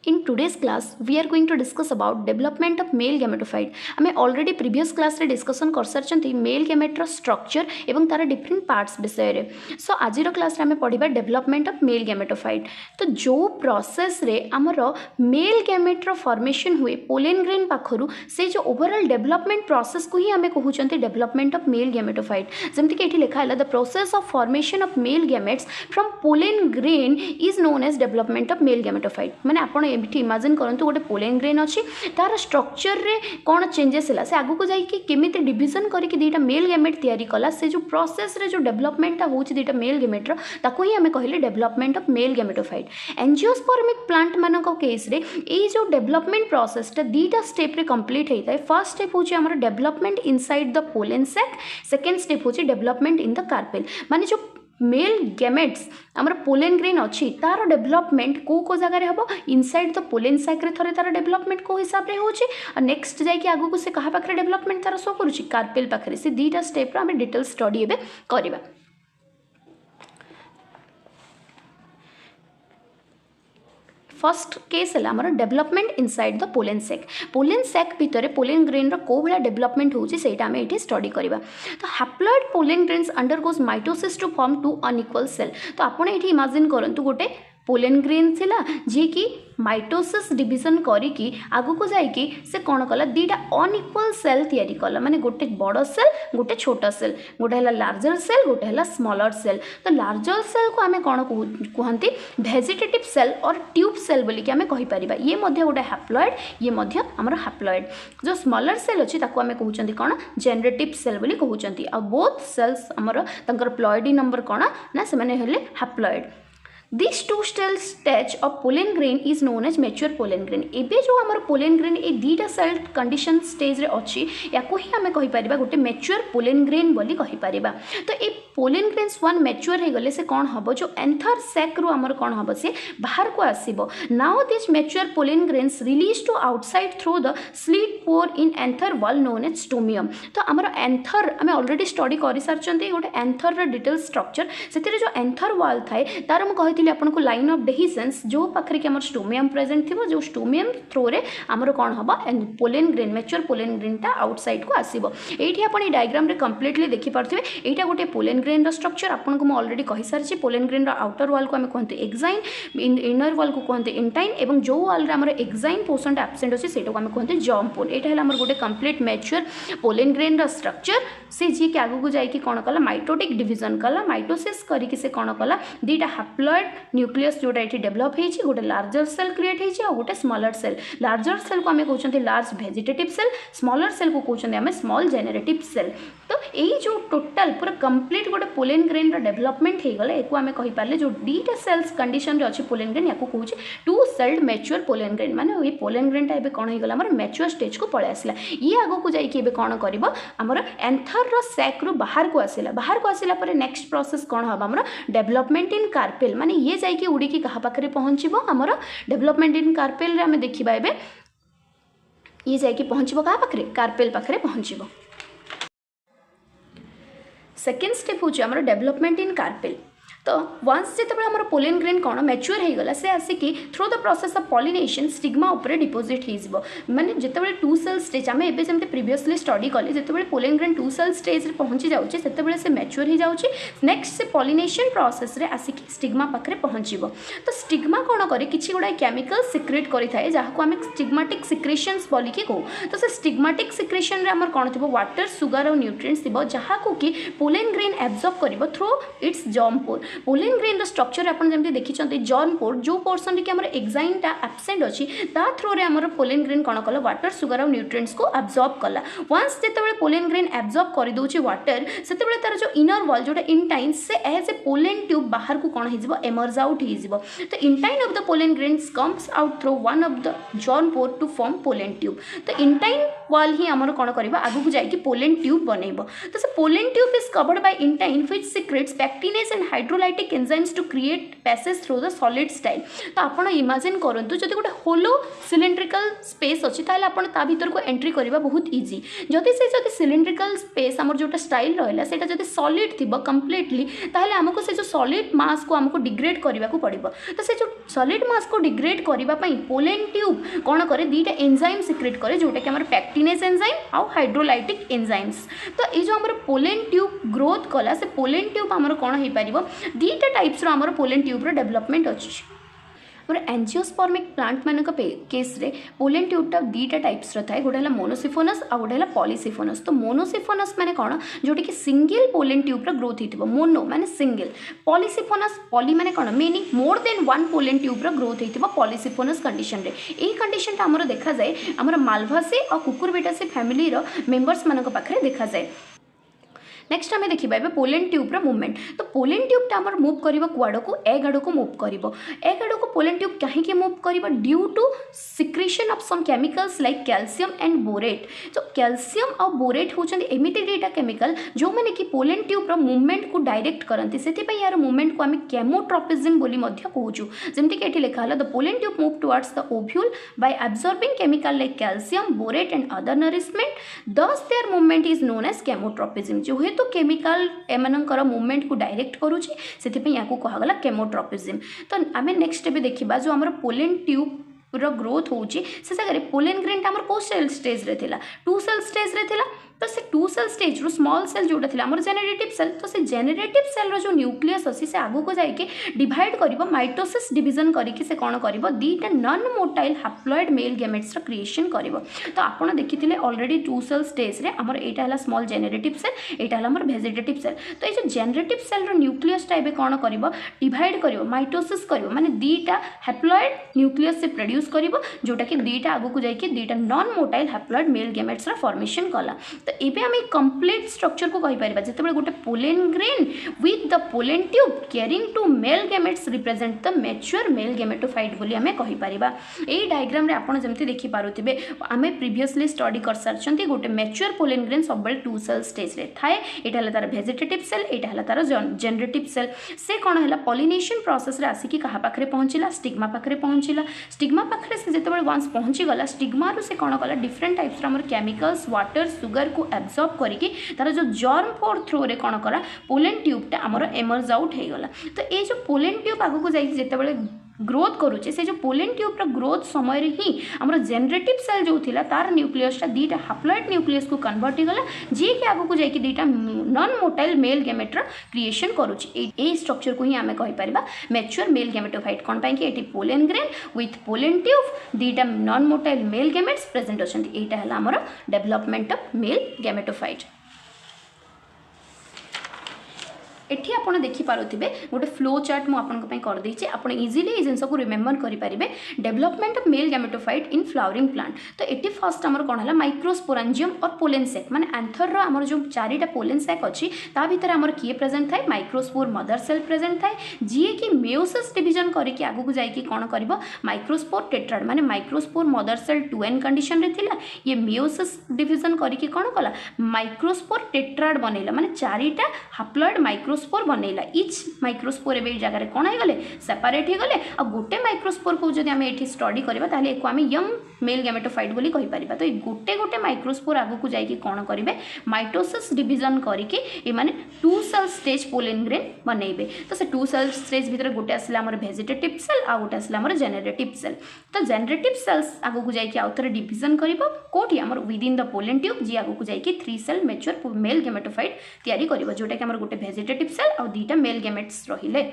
In today's class, we are going to discuss about development of male gametophyte. हमें already previous class रे discussion कर सारचंती male gamete रो structure एवं तार different parts विषय रे. So आज रो class रे हमें पढ़िबा development of male gametophyte. तो जो process रे हमरो male gamete रो formation हुए pollen grain पाखरु से जो overall development process को ही हमें कहउचंती development of male gametophyte. जेमति कि एठी लिखा हैला the process of formation of male gametes from pollen grain is known as development of male gametophyte. माने आपण एठी इमेजिन करंतु गोटे पोलेन ग्रेन अछि तार स्ट्रक्चर रे कोन चेंजेस हला से आगु को जाई कि केमिति डिवीजन करी कि दीटा मेल गैमेट तयारी कला से जो प्रोसेस रे जो डेवलपमेंट होउछि दीटा मेल गैमेट रो ताको ही हमें कहले development of male gametophyte. Angiospermic plant मानक केस रे ए जो डेवलपमेंट प्रोसेस ता दीटा स्टेप रे कंप्लीट हेताय. फर्स्ट स्टेप होछि हमर development inside the pollen sac, second step होछि डेवलपमेंट इन द कार्पेल. माने जो मेल गैमेट्स आमर पोलेन ग्रेन अच्छी तार डेवलपमेंट को जगह हम इनसाइड द पोलेन सैक रे थरे तार डेवलपमेंट को हिसाब रे होछि और नेक्स्ट जाई कि आगु को से कहा पाखरे डेवलपमेंट तार शो करूछि कार्पेल पाखरे. से दीटा स्टेप रे हम डिटेल स्टडी एबे करबा. फर्स्ट केस है आमर development inside the pollen sac भितर पोलेन ग्रेन रो भाया डेवलपमेंट होउछि सेटा हमें एठी स्टडी करबा. तो haploid pollen grains undergoes mitosis to form two unequal cell. तो आपण एठी इमेजिन करंतु गोटे पोलेन ग्रेन थिला जे कि माइटोसिस डिवीजन करिकी आगु को जाइकी से कौन कला दीटा अनइक्वल सेल तयारी कला. माने गोटे बड़ सेल गोटे छोटा सेल, गोटे हला लार्जर सेल गोटे हला स्मॉलर सेल. तो लार्जर सेल को आमे कौन कहंती वेजिटेटिव सेल और ट्यूब सेल बोली कि आमे कहि परिबा. ये मध्य गोटे हैप्लॉइड, ये मध्य हमर हैप्लॉइड. जो स्मॉलर सेल अछि ताको आमे कहउचंती कोन जेनरेटिव सेल बोली कहउचंती. आ बोथ सेल्स हमर तंकर प्लॉइडी नंबर कोन ना से माने हेले haploid. This two stage of pollen grain is known as mature pollen grain. एबे जो हमर pollen grain ए दीटा सेल कंडीशन स्टेज रे अछि याको ही हमें कहि परिबा गोटे mature pollen grain बोली कहि परिबा. तो ए pollen grains वन mature हे गले से कोन हबो जो एंथर सैक रो हमर कोन हबो से बाहर को आसीबो. Now this mature pollen grains released to outside through the slit pore in anther wall known as stomium. तो हमर एंथर हमें ऑलरेडी स्टडी करि सारचंती गोटे एंथर रो डिटेल स्ट्रक्चर सेतिर जो एंथर वॉल थाए तार हम कहि आपको लाइन ऑफ डेहिसेंस जो पाखरे कि हमर स्टोमियम प्रेजेंट थिबो जो स्टोमियम थ्रो रे हमर कोन हबो pollen grain mature pollen grain ता आउटसाइड को आसीबो. एठी आपण डायग्राम रे कंप्लीटली देखि पारथिबे. एटा गोटे पोलेन ग्रेन रो स्ट्रक्चर आपन को म ऑलरेडी कहि सारछि. पोलेन ग्रेन रो आउटर वॉल को हम कहते एक्साइन, इनर वॉल को कहते इंटाइन एवं जो वॉल रे हमर एक्साइन पोर्शन एब्सेंट अछि सेटा को हम कहते जॉम्पोन. एटा हला हमर गोटे कंप्लीट मैच्योर पोलेन ग्रेन रो स्ट्रक्चर. से जी के आगु को जाई कि कोन कला माइटोटिक डिवीजन कला, माइटोसिस करी कि से कोन कला दीटा हैप्लॉइड न्यूक्लियस जोटा ये डेवलप होती गोटे लार्जर सेल क्रिएट होती और गोटे स्मॉलर सेल. लार्जर सेल को आम कहते large vegetative cell, smaller cell को कहते आम स्मॉल जेनेरेटिव सेल. तो यही जो टोटाल पूरा कंप्लीट गोटे पोलेन ग्रेन डेवलपमेंट हो गला एक आम कहीपर जो दीटा सेल्स कंडीशन रे अच्छी पोलेन ग्रेन या कहूँ two celled mature pollen grain. माने ये पोलेन ग्रेनटा एबे कौन होगा आम मैच्योर स्टेज को पलि आसला. ये आगू को जाइए कौन कर आमर एंथर रो सैक रू बाहर को आसला. बाहर को आसला पर नेक्स्ट प्रोसेस कौन हम आमर डेवलपमेंट इन कार्पेल. माने ये जाइए उड़ी कहा पाखे पहुँचब आमर डेवलपमेंट इन कार्पेल रे आम देखा एबे ये जाइए पहुँचब क्या पाखे कार्पेल पाखे पहुँचब. सेकेंड स्टेप हूँ आमर डेवलपमेंट इन कार्पेल. तो वंस जिते आम पोलेन ग्रेन कौन मैच्योर हो गला से आसिकी through the process of pollination stigma उपर डिपोजिट हो माने जिते टू सेल स्टेज आम एबे जमते प्रीवियसली स्टडी कले जिते pollen grain two cell stage रे पहुँची जाऊँचे से मैच्योर हो जाऊँचे. नेक्स्ट से पॉलिनेशन प्रोसेस रे आसिकी स्टिग्मा पाखे पहुँचब. तो स्टिग्मा कौन करे किसी गुड़ा केमिकल सिक्रेट करें जहाँ आम स्टिग्माटिक सिक्रेशंस बोलिकी कहूँ. तो से स्टिग्माटिक सिक्रेशन रे कौन थी वाटर सुगर और न्यूट्रिएंट्स थी जहाँ को कि पोलेन ग्रेन एब्जॉर्ब कर through it's जॉम्पोर. Pollen grain row structure आपन जेमति देखिचंती जॉम्पोर जो पोर्शन रे कि हमर एक्साइनटा एब्सेंट अछि ता थ्रू रे हमर पोलेन ग्रेन कोन कला वाटर सुगर और न्यूट्रिएंट्स को एब्जॉर्ब कला. वंस जेतेबेले पोलेन ग्रेन एब्जॉर्ब करि दोछि वाटर सेतेबेले तार जो इनर वॉल जोटा इंटाइन से एज ए पोलेन ट्यूब बाहर को कोन हिजबो एमर्ज आउट हिजबो. तो intine of the pollen grains comes out through one of the germ pore to form pollen tube. तो इंटाइन वॉल ही हमर कोन करबा आगु को जाई कि पोलेन ट्यूब बनेबो. तो से pollen tube is covered by intine which secretes pectinase and hydro hydrolytic enzymes to create passage through the solid style. तो आप इमेजिन करूँ जदि गोटे होलो सिलिंड्रिकल स्पेस अच्छी ताल आप भीतर को एंट्री करवा बहुत इजी। जदि से सिलिंड्रिकल स्पेस आमर जो स्टाइल रहा है जब सॉलिड थी कम्प्लीटली ताहले आमको से जो सॉलिड मास को आमको डिग्रेड करने को पड़ो। तो से जो सॉलिड मास को डिग्रेड करने पोलेन ट्यूब कौन करे दुईटा एंजाइम सिक्रेट करे जोटा कि आमर पैक्टिनेस एंजाइम आउ हाइड्रोलाइटिक एंजाइम्स। तो ये जो आमर पोलेन ट्यूब ग्रोथ कला से पोलेन ट्यूब आमर कौन हो पार दुईटा टाइप्स आमर पोलेन ट्यूब डेवलपमेंट अच्छी। और एंजियोस्पर्मिक प्लांट मान केस रे पोलेन ट्यूबटा दुईटा टाइप्स थाए गोटे है मोनोसिफोनस आ गोटे है पॉलीसिफोनस। तो मोनोसिफोनस माने कौन जोटा कि सिंगल पोलेन ट्यूब्र ग्रोथ होती मोनो माने सिंगल पॉलीसिफोनस पॉली माने कौन many more than one pollen ट्यूब्र ग्रोथ होती पॉलीसिफोनस कंडीशन रे। यही कंडीशन आमर देखा जाए आमर मालभासी और कुकुरबिटासी फैमिली मेंबर्स मान पाखे देखा जाए। नेक्स्ट आम देखा ए पोलेन ट्यूब्र मुवमेंट। तो पोलेन ट्यूबटा आमर मुव कर कुआड़ को एग आड़ को मुव कर एग आड़ को पोलेन ट्यूब कहीं मुव कर due to secretion of some chemicals like calcium and borate. तो कैल्शियम और बोरेट होचंदी एमिति दुईटा केमिकल जो माने कि पोलेन ट्यूब्र मुवमेंट को डायरेक्ट करती से यार मुवमेंट को आम केमोट्रोपिज्म बोली कहूँ। जमती कि लिखा है the pollen tube move towards the ovule by absorbing chemical like calcium borate and other nourishment thus their movement is known as chemotropism. जो है तो केमिकल एमनकर मूवमेंट को डायरेक्ट करुच्ची से कहगला केमोट्रोपिज्म। तो आम नेक्स्ट भी देखा जो आम पोलेन ट्यूब ग्रोथ होची से जगह पोलेन ग्रेन आमर को सेल स्टेज रे थिला 2 सेल स्टेज रे थिला। तो से 2 सेल स्टेज रो स्मॉल सेल जोटा थिला आमर जेनेरेटिव सेल। तो से जेनेरेटिव सेल रो जो न्यूक्लियस अछि से आगु को जाइके डिवाइड करिवो माइटोसिस डिवीजन करिके से कोन करिवो दीटा non motile haploid male gametes रो क्रिएशन करिवो। तो आपण देखिथिले ऑलरेडी 2 सेल स्टेज रे आमर एटा हला स्मॉल जेनेरेटिव सेल एटा हला आमर वेजिटेटिव सेल। तो ये जो जेनेरेटिव सेल रो न्यूक्लियस टा एबे कोन करिवो डिवाइड करिवो माइटोसिस करिवो माने दीटा हैप्लॉइड न्यूक्लियस से प्रोड्यूस करिवो जोटा कि दीटा आगु को जाइके दीटा non motile haploid male gametes रो फॉर्मेशन कला। तो एबे आम कंप्लीट स्ट्रक्चर को कहि परिबा जेतेबेले गोटे pollen grain with the pollen tube carrying two male gametes represent the mature male gametophyte बोली आम कहि परिबा। एई डायग्राम रे आपण जेमति देखि पारुथिबे आम प्रीवियसली स्टडी कर सारछंती गोटे मैच्योर पोलेन ग्रेन सबले 2 सेल स्टेज रे थाए। एटा हला तार वेजिटेटिव सेल एटा हला तार जेनरेटिव सेल। से कोन हला पॉलिनेशन प्रोसेस रे आसी कि कहा पाखरे पहुंचिला स्टिग्मा पाखरे पहुंचिला। स्टिग्मा पाखरे से जेतेबेले वंस पहुंची गला स्टिग्मा रो से कोन कला डिफरेंट टाइप्स रा हमर केमिकल्स वाटर सुगर को एब्जॉर्ब करके तार जो जर्म फोर थ्रो रे कोन करा पोलेन ट्यूबटा आमर एमर्ज आउट हो गला। तो ये जो पोलेन ट्यूब आगु को जाई जेतेबेले ग्रोथ करुचे से जो पोलेन ट्यूब्र ग्रोथ समय ही आमर जेनरेटिव सेल जो थिला तार न्यूक्लियसटा दुईटा हैप्लॉइड न्यूक्लियस को कन्वर्ट हो गला जी कि आगु को जाई कि दुईटा नॉन मोटाइल मेल गैमेट्र क्रिएशन करुचे। ए स्ट्रक्चर को ही आमे कहि परिबा मैच्योर मेल गैमेटोफाइट कोन पाई कि एटी pollen grain with pollen tube दुईटा non motile male gametes present अछंती। एटा हला आमर डेवलपमेंट ऑफ मेल गैमेटोफाइट। एठी आपण देखि पारुथिबे गोटे फ्लो चार्ट मु आपन पई कर देछि आपण इजीली ए जिंस को रिमेंबर करि परिबे development of male gametophyte in flowering plant. तो एठी फर्स्ट हमर कोन हला माइक्रोस्पोरेंजियम और पोलेन सैक माने एंथर रो हमर जो चारिटा पोलेन सैक अछि ता भीतर हमर किए प्रेजेंट थाए माइक्रोस्पोर मदर सेल प्रेजेंट थाए जी कि मेयोसिस डिवीजन करि कि आगु को जाई कि कोन करबो माइक्रोस्पोर टेट्राड माने microspore mother cell 2n condition रे थिला ये मेयोसिस डिवीजन करि कि कोन कला माइक्रोस्पोर टेट्राड बनेला माने चारिटा हैप्लॉइड माइक्रोस्पोर बनैला। इच माइक्रोस्पोर ए जगह कौन हो गले सेपरेट हो गले आ गोटे माइक्रोस्पोर को जब आम ये स्टडी करबा ताले एको आम यंग मेल गैमेटोफाइट बोली कहि परिबा। तो गोटे गोटे माइक्रोस्पोर आगु को जाई कि कोन करिवे माइटोसिस डिवीजन करिके ए माने 2 सेल स्टेज पोलेन ग्रेन बनैबे। तो से 2 सेल स्टेज भीतर गोटे आसला हमर वेजिटेटिव सेल आ गोटे आसला हमर जेनेरेटिव सेल। तो जेनेरेटिव सेल्स आगु को जाई कि आउथरे डिवीजन करिवो कोठी हमर within the pollen tube जी आगु को जाई कि 3 सेल मैच्योर मेल गैमेटोफाइट तयारी करिवो जोटा कि हमर गोटे वेजिटेटिव सेल और 2टा मेल गैमेट्स रहिले।